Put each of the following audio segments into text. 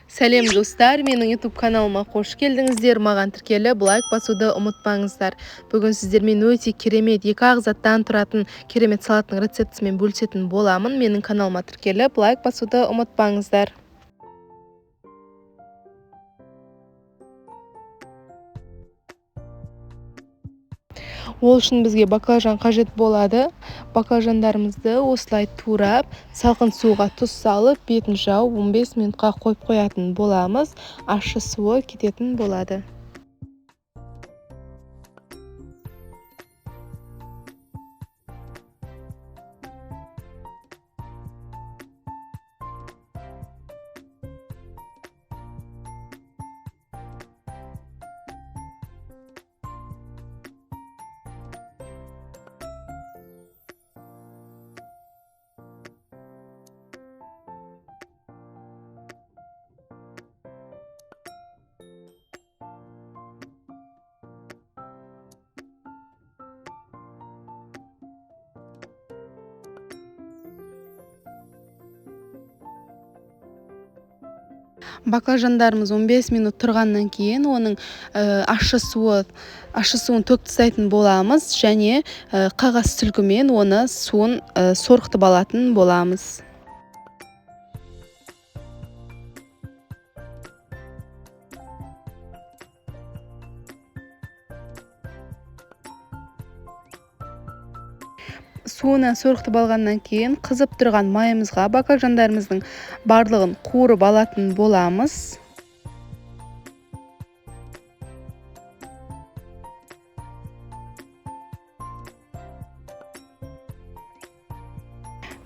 Сәлем достар, менің YouTube каналыма қош келдіңіздер. Маған тіркеліп лайк басуды ұмытпаңыздар. Бүгін сіздермен өте керемет екі ағзаттан тұратын керемет салаттың рецептісімен бөлісетін боламын. Менің каналыма тіркеліп лайк басуды ұмытпаңыздар. Ол үшін бізге баклажан қажет болады. Баклажандарымызды осылай турап, салқын суға тұз салып, бетін жауып 15 минутқа қойып қоятын боламыз. Ащы суы кететін болады. Баклажандарымыз 15 минут тұрғаннан кейін оның ащы суын төкіп тастайтын боламыз және қағаз сүлгімен оны суын сорғытып алатын боламыз. Суына сорғытып алғаннан кейін қызып тұрған майымызға баклажандарымыздың барлығын қуырып алатын боламыз.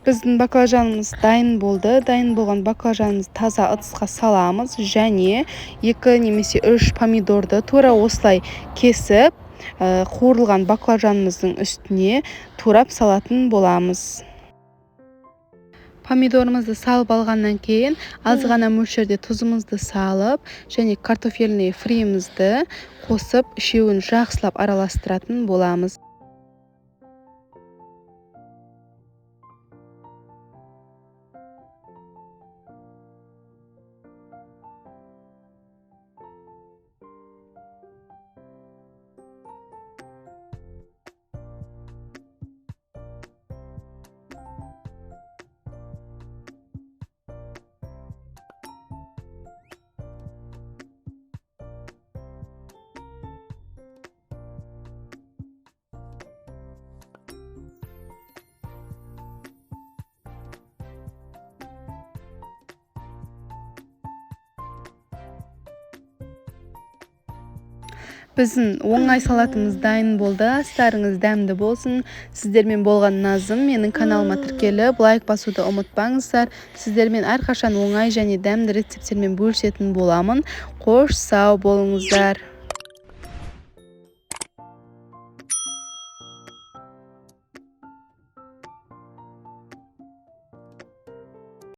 Біздің баклажанымыз дайын болды. Дайын болған баклажанымызды таза ыдысқа саламыз және 2 немесе 3 помидорды тура осылай кесіп, қуырылған баклажанымыздың үстіне турап салатын боламыз. Помидорымызды салып алғаннан кейін аз ғана мөлшерде тұзымызды салып және картофельный фриімізді қосып, үшеуін жақсылап араластыратын боламыз. Біздің оңай салатымыз дайын болды. Астарыңыз дәмді болсын. Сіздермен болған Назым. Менің каналыма тіркеліп лайк басуды ұмытпаңыздар. Сіздермен әрқашан оңай және дәмді рецептермен бөлісетін боламын. Қош сау болыңыздар.